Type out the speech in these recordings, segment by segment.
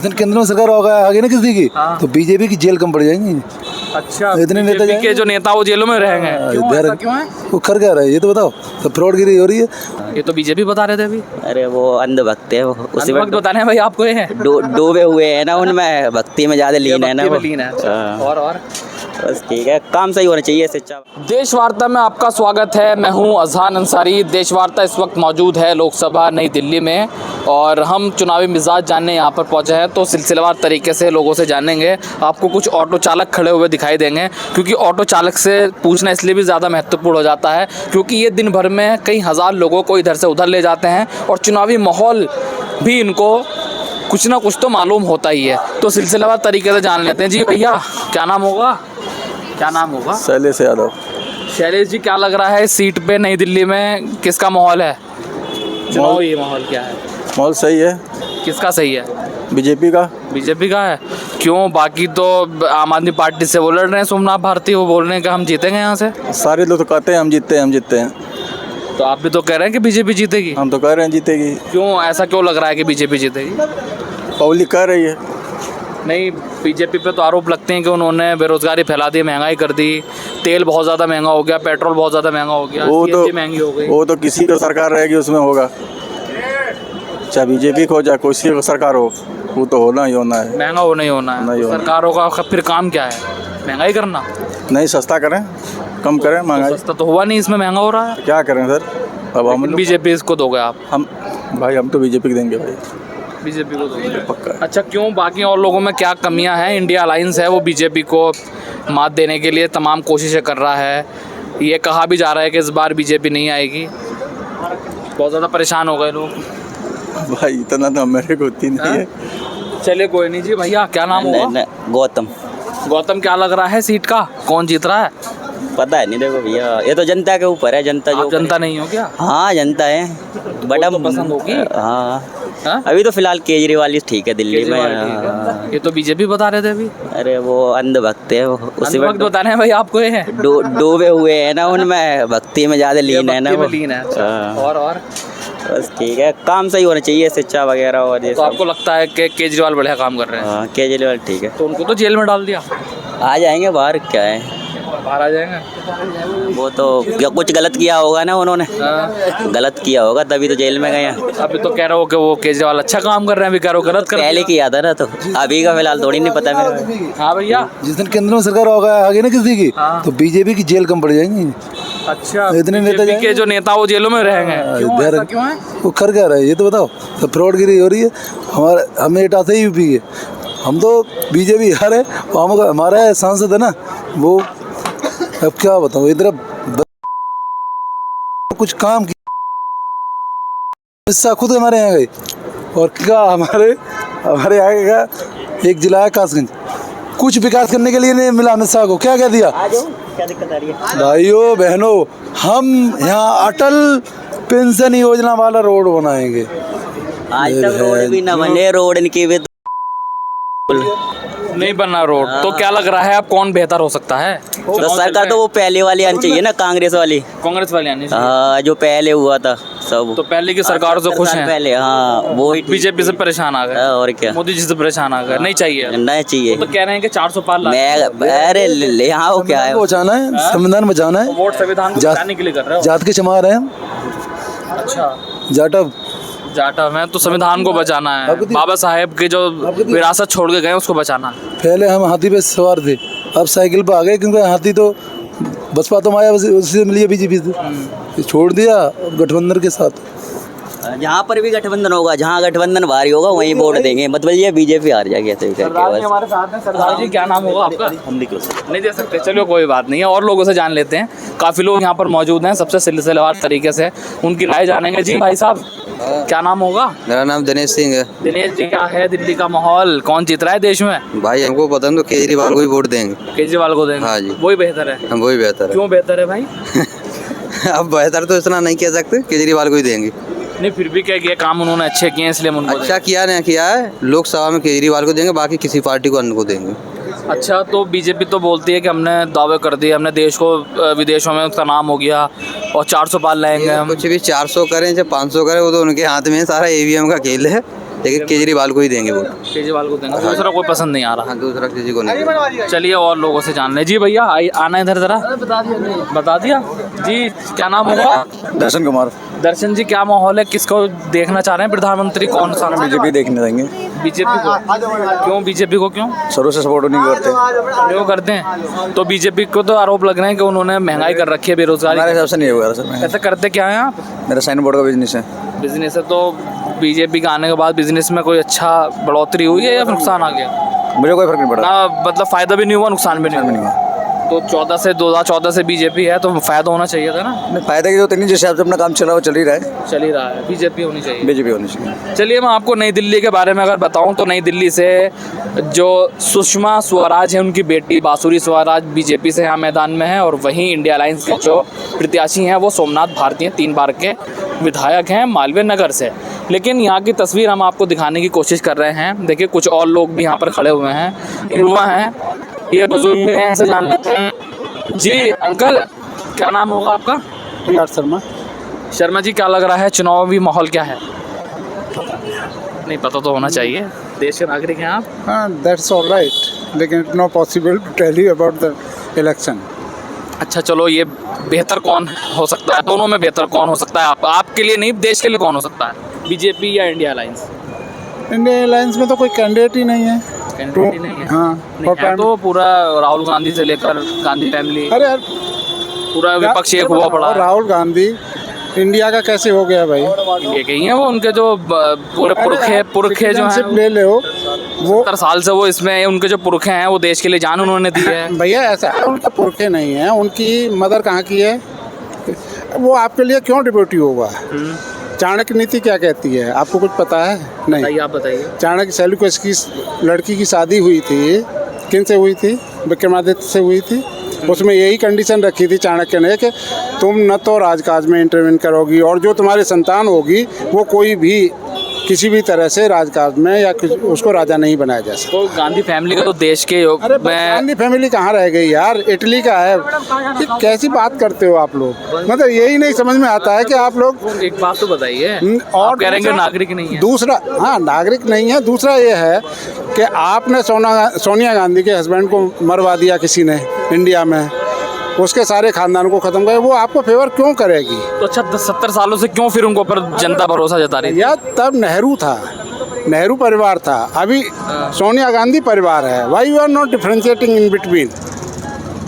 केंद्र में सरकार होगा आगे ना किसी की तो बीजेपी की जेल कम पड़ जाएंगी। अच्छा, इतने नेता बीजेपी के जो नेता वो जेलों में रहेंगे, क्यों है? वो कर क्या रहा है ये तो बताओ। तो फ्रॉडगिरी हो रही है। ये तो बीजेपी बता रहे थे अभी। अरे वो अंधभक्त है, वो उसी वक्त बता रहे हैं भाई आपको ये है। डूबे हुए हैं ना, उनमें भक्ति में ज्यादा लीन है ना वो। लीन है। और बस ठीक है, काम सही होना चाहिए शिक्षा। देश वार्ता में आपका स्वागत है। मैं हूं अजहान अंसारी। देश वार्ता इस वक्त मौजूद है लोकसभा नई दिल्ली में और हम चुनावी मिजाज जानने यहां पर पहुंचे हैं, तो सिलसिलेवार तरीके से लोगों से जानेंगे। आपको कुछ ऑटो चालक खड़े हुए दिखाई देंगे, क्योंकि ऑटो चालक से पूछना इसलिए भी ज़्यादा महत्वपूर्ण हो जाता है क्योंकि ये दिन भर में कई हज़ार लोगों को इधर से उधर ले जाते हैं और चुनावी माहौल भी इनको कुछ ना कुछ तो मालूम होता ही है। तो सिलसिलेवार तरीके से जान लेते हैं। जी भैया, क्या नाम होगा? शैलेश यादव। शैलेश जी, क्या लग रहा है इस सीट पे नई दिल्ली में किसका माहौल है? चुनावी माहौल क्या है? माहौल सही है। किसका सही है? बीजेपी का। बीजेपी का है। क्यों? बाकी तो आम आदमी पार्टी से वो लड़ रहे हैं, सोमनाथ भारती, वो बोल रहे हैं कि हम जीतेंगे यहाँ से। सारे लोग तो कहते हैं हम जीतते हैं। तो आप भी तो कह रहे हैं कि बीजेपी जीतेगी। हम तो कह रहे हैं जीतेगी। क्यों, ऐसा क्यों लग रहा है कि बीजेपी जीतेगी? पब्लिक कह रही है। नहीं, बीजेपी पे तो आरोप लगते हैं कि उन्होंने बेरोजगारी फैला दी, महंगाई कर दी, तेल बहुत ज़्यादा महंगा हो गया, पेट्रोल बहुत ज़्यादा महंगा हो गया, CNG महंगी हो गई। वो तो किसी को सरकार रहेगी उसमें होगा, चाहे बीजेपी को चाहे किसी को सरकार हो, वो तो होना ही होना है। महंगा हो नहीं होना है। सरकारों का फिर काम क्या है? महंगाई करना? नहीं, सस्ता करें, कम करें महंगाई। सस्ता तो हुआ नहीं, इसमें महंगा हो रहा है। क्या करें सर? अब हम बीजेपी इसको दोगे आप? हम तो बीजेपी को देंगे भाई, बीजेपी को दोगे पक्का। अच्छा, क्यों? बाकी और लोगों में क्या कमियां हैं? इंडिया अलायंस है, वो बीजेपी को मात देने के लिए तमाम कोशिशें कर रहा है। ये कहा भी जा रहा है कि इस बार बीजेपी नहीं आएगी। बहुत ज़्यादा परेशान हो गए लोग भाई, इतना तो मेरे को होती नहीं है। चलिए कोई नहीं। जी भैया, क्या नाम होगा? गौतम, क्या लग रहा है सीट का? कौन जीत रहा है? पता है नहीं, देखो भैया, ये तो जनता के ऊपर है। जनता जो जनता नहीं हो क्या? हाँ, जनता है, बड़ा तो पसंद होगी। हाँ, अभी तो फिलहाल केजरीवाल ही ठीक है दिल्ली में। ये तो बीजेपी बता रहे थे अभी। अरे वो अंधभक्त है, वो उसी वक्त बता रहे हैं भाई आपको। ये है डूबे हुए हैं ना, उनमें भक्ति में ज्यादा लीन है ना वो। लीन है। और बस ठीक है, काम सही होना चाहिए शिक्षा वगैरह और ये। तो आपको लगता है कि केजरीवाल बढ़िया काम कर रहे हैं? हाँ, केजरीवाल ठीक है। तो उनको तो जेल में डाल दिया। आ जाएंगे बाहर, क्या है, बाहर आ जाएंगे। वो तो क्या कुछ गलत किया होगा ना उन्होंने। गलत किया होगा तभी तो जेल में गए हैं। अभी तो कह रहे हो कि वो केजरीवाल अच्छा काम कर रहे हैं, अभी कह रहे हो गलत कर रहे हैं। पहले किया था ना, तो अभी का फिलहाल थोड़ी नहीं पता मेरे। हाँ भैया, जिस दिन केंद्र में सरकार होगा आगे ना किसी की तो बीजेपी की जेल कम पड़ जाएंगी। अच्छा, इतने नेता के जो नेता वो जेलों में रहेंगे, क्यों है? वो कर क्या रहा है ये तो बताओ। तो फ्रॉडगिरी हो रही है। हमें हटाते ही यूपी के, हम तो बीजेपी हार है। हमारा सांसद है ना वो, अब क्या बताऊँ, इधर कुछ काम किया खुद हमारे यहाँ गए और क्या हमारे आगे का एक जिला है कासगंज, कुछ विकास करने के लिए नहीं मिला। अमित शाह को क्या कह दिया? क्या दिक्कत आ रही है भाइयों बहनों, हम यहाँ अटल पेंशन योजना वाला रोड बनाएंगे। आज तक रोड भी ना बने, रोड इनकी भी नहीं बना रोड। तो क्या लग रहा है अब कौन बेहतर हो सकता है? तो सरकार तो वो पहले वाली आनी चाहिए ना, कांग्रेस वाली आनी चाहिए। हाँ, जो पहले हुआ था सब। तो पहले की सरकारों से खुश हैं पहले? हाँ, वो बीजेपी से परेशान आ गए। और क्या, मोदी जी से परेशान आ गए। नहीं चाहिए, नहीं चाहिए। तो कह रहे हैं कि 400 पार ला। अरे यहाँ वो क्या है, बचाना है, संविधान बचाना है। वोट संविधान को बचाने के लिए कर रहे हो? जात के चमार हैं हम। अच्छा, जाटा में तो संविधान को बचाना है, बाबा साहेब के जो विरासत छोड़ के गए उसको बचाना है। पहले हम हाथी पे सवार थे, अब साइकिल पे आ गए, क्योंकि हाथी तो बसपा तो माया उससे मिली है, बीजेपी से छोड़ दिया गठबंधन के साथ। यहाँ पर भी गठबंधन होगा, जहाँ गठबंधन भारी होगा वहीं वोट देंगे, मतलब ये बीजेपी हार जाएगी। सरदार जी हमारे साथ हैं। सरदार जी, क्या नाम होगा आपका? हम नहीं दे सकते, चलो कोई बात नहीं है। और लोगों से जान लेते हैं, काफ़ी लोग यहाँ पर मौजूद हैं, सबसे सिलसिलेवार तरीके से उनकी राय जानेंगे। जी भाई साहब, क्या नाम होगा? मेरा नाम दिनेश सिंह है। दिनेश जी, क्या है दिल्ली का माहौल? कौन जीत रहा है देश में? भाई हमको पता है, तो केजरीवाल को ही वोट देंगे। केजरीवाल को देंगे? हाँ जी, वही बेहतर है। हम वही बेहतर है। क्यों बेहतर है भाई? अब बेहतर तो इतना नहीं कह सकते, केजरीवाल को ही देंगे। नहीं, फिर भी क्या किया, काम उन्होंने अच्छे किए हैं इसलिए उनको अच्छा किया नहीं किया है, लोकसभा में केजरीवाल को देंगे, बाकी किसी पार्टी को अन्य को देंगे। अच्छा, तो बीजेपी तो बोलती है कि हमने दावे कर दिए, हमने देश को विदेशों में उसका नाम हो गया और 400 पार लाएंगे हम। कुछ भी 400 करें चाहे 500 करें, वो तो उनके हाथ में है, सारा ईवीएम का खेल है। लेकिन केजरीवाल को ही देंगे वोट। केजरीवाल को देंगे, दूसरा कोई पसंद नहीं आ रहा। हाँ, दूसरा किसी को नहीं देंगे। चलिए और लोगों से जान ले। जी भैया आना इधर ज़रा। बता दिया जी। क्या नाम होगा? दर्शन कुमार। दर्शन जी, क्या माहौल है, किसको देखना चाह रहे हैं प्रधानमंत्री, कौन सा? बीजेपी देखने देंगे। बीजेपी को क्यों? बीजेपी को क्यों? शुरू से सपोर्ट नहीं करते। क्यों करते हैं? तो बीजेपी को तो आरोप लग रहे हैं कि उन्होंने महंगाई कर रखी है, बेरोजगारी। हमारे हिसाब से नहीं होगा सर। ऐसा करते क्या है आप? मेरा साइन बोर्ड का बिजनेस है। बिजनेस है, तो बीजेपी के आने के बाद बिजनेस में कोई अच्छा बढ़ोतरी हुई है या फिर नुकसान आ गया? मुझे कोई फर्क नहीं पड़ा। ना मतलब फायदा भी नहीं हुआ, नुकसान भी नहीं नहीं हुआ। हुआ। तो 2014 से बीजेपी है तो फायदा होना चाहिए था ना। नहीं, फायदा की जरूरत नहीं, जिस हिसाब से अपना काम चला वो चल ही रहा है। चल ही रहा है, बीजेपी होनी चाहिए। बीजेपी होनी चाहिए। चलिए मैं आपको नई दिल्ली के बारे में अगर बताऊं तो नई दिल्ली से जो सुषमा स्वराज है, उनकी बेटी बांसुरी स्वराज बीजेपी से यहाँ मैदान में है, और वहीं इंडिया अलायंस के जो प्रत्याशी हैं वो सोमनाथ भारती हैं, 3 बार के विधायक हैं मालवीय नगर से। लेकिन यहाँ की तस्वीर हम आपको दिखाने की कोशिश कर रहे हैं। देखिए कुछ और लोग भी यहाँ पर खड़े हुए हैं, युवा हैं, ये बुजुर्ग भी हैं, ऐसे जान लेते हैं। जी अंकल, क्या नाम होगा आपका? शर्मा। शर्मा जी, क्या लग रहा है चुनावी माहौल क्या है? नहीं पता तो होना चाहिए, देश के नागरिक हैं आप। हाँ, दैट्स ऑल राइट, लेकिन it's not possible to tell you about the election. अच्छा चलो, ये बेहतर कौन हो सकता है? दोनों में बेहतर कौन हो सकता है? आपके लिए नहीं, देश के लिए कौन हो सकता है? बीजेपी या इंडिया अलायंस? इंडिया अलायंस में तो कोई कैंडिडेट ही नहीं है। कैंडिडेट ही नहीं है। हाँ, नहीं है तो पूरा राहुल गांधी से लेकर गांधी फैमिली, अरे यार, पूरा विपक्ष एक हुआ पड़ा है। राहुल गांधी इंडिया का कैसे हो गया भाई? ये कही है वो, उनके जो पूरे पुरखे जो हैं, ले लो वो 70 साल से वो इसमें है, उनके जो पुरखे हैं वो देश के लिए जान उन्होंने दी है। भैया, ऐसा है, उनके पुरखे नहीं है, उनकी मदर कहाँ की है? वो आपके लिए क्यों डिप्यूटी होगा? चाणक्य नीति क्या कहती है, आपको कुछ पता है? नहीं। बताइए, आप बताइए। चाणक्य सेल्युकस की लड़की की शादी हुई थी, किन से हुई थी? विक्रमादित्य से हुई थी। उसमें यही कंडीशन रखी थी चाणक्य ने कि तुम न तो राजकाज में इंटरवेन करोगी, और जो तुम्हारी संतान होगी वो कोई भी किसी भी तरह से राजकाज में या उसको राजा नहीं बनाया जा सकता। तो गांधी फैमिली का तो देश के अरे गांधी फैमिली कहाँ रह गई यार? इटली का है। ये कैसी बात करते हो आप लोग? मतलब यही नहीं समझ में आता है कि आप लोग। एक बात तो बताइए, और कह रहे हैं कि नागरिक नहीं है। दूसरा, हाँ नागरिक नहीं है। दूसरा ये है कि आपने सोनिया गांधी के हस्बैंड को मरवा दिया किसी ने इंडिया में, उसके सारे खानदान को खत्म करे, वो आपको फेवर क्यों करेगी? तो अच्छा 70 सालों से क्यों फिर उनको पर जनता भरोसा जता रही थी? या तब नेहरू था, नेहरू परिवार था, अभी सोनिया गांधी परिवार है। Why you are not differentiating in between?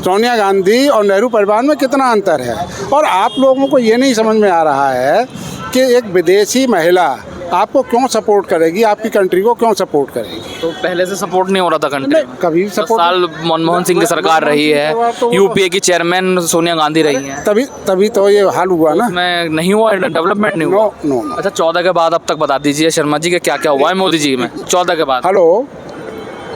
Sonia Gandhi और नेहरू परिवार में कितना अंतर है? और आप लोगों को ये नहीं समझ में आ रहा है कि एक विदेशी महिला आपको क्यों सपोर्ट करेगी, आपकी कंट्री को क्यों सपोर्ट करेगी? तो पहले से सपोर्ट नहीं हो रहा था कंट्री में? कभी 10 सपोर्ट साल मनमोहन सिंह की सरकार रही है, यूपीए की चेयरमैन सोनिया गांधी रही हैं, तभी तो ये हाल हुआ ना। में नहीं हुआ, डेवलपमेंट नहीं हुआ। नो। अच्छा 14 के बाद अब तक बता दीजिए शर्मा जी के क्या क्या हुआ है मोदी जी में 14 के बाद? हेलो,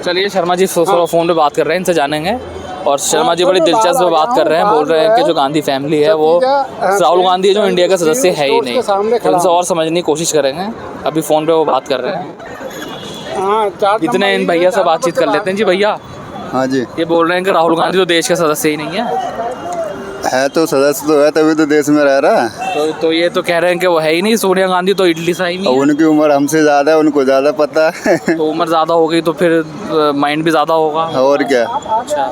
चलिए शर्मा जी फ़ोन पे बात कर रहे हैं, इनसे जानेंगे। और शर्मा जी बड़ी दिलचस्प बात कर रहे हैं, बोल रहे हैं कि जो गांधी फैमिली है वो राहुल गांधी जो इंडिया का सदस्य है ही नहीं। तो उनसे और समझने की कोशिश करेंगे, अभी फ़ोन पे वो बात कर रहे हैं। इतने इन भैया से बातचीत कर लेते हैं। जी भैया, हाँ जी, ये बोल रहे हैं कि राहुल गांधी तो देश का सदस्य ही नहीं है। तो सदस्य तो है, तभी तो देश में रह रहा है। तो ये तो कह रहे हैं कि वो है ही नहीं, सोनिया गांधी तो इटली से ही नहीं है। उनकी उम्र हमसे ज़्यादा है, उनको ज़्यादा पता है। तो उम्र ज़्यादा हो गई तो फिर माइंड भी ज़्यादा होगा। और क्या? अच्छा,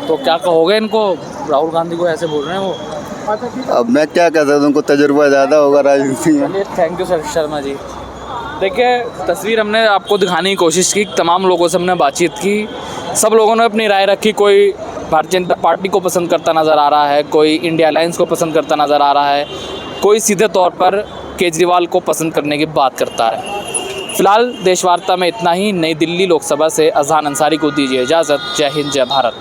तो क्या कहोगे इनको? राहुल गांधी को ऐसे बोल रहे हैं वो। अब मैं क्या कहता हूँ, उनको तजुर्बा ज़्यादा होगा राजनीति में। Thank you sir Sharma ji. देखिए तस्वीर हमने आपको दिखाने की कोशिश की, तमाम लोगों से हमने बातचीत की, सब लोगों ने अपनी राय रखी। कोई भारतीय जनता पार्टी को पसंद करता नज़र आ रहा है, कोई इंडिया अलायंस को पसंद करता नज़र आ रहा है, कोई सीधे तौर पर केजरीवाल को पसंद करने की बात करता है। फिलहाल देश वार्ता में इतना ही। नई दिल्ली लोकसभा से अजहान अंसारी को दीजिए इजाज़त। जय हिंद, जय भारत।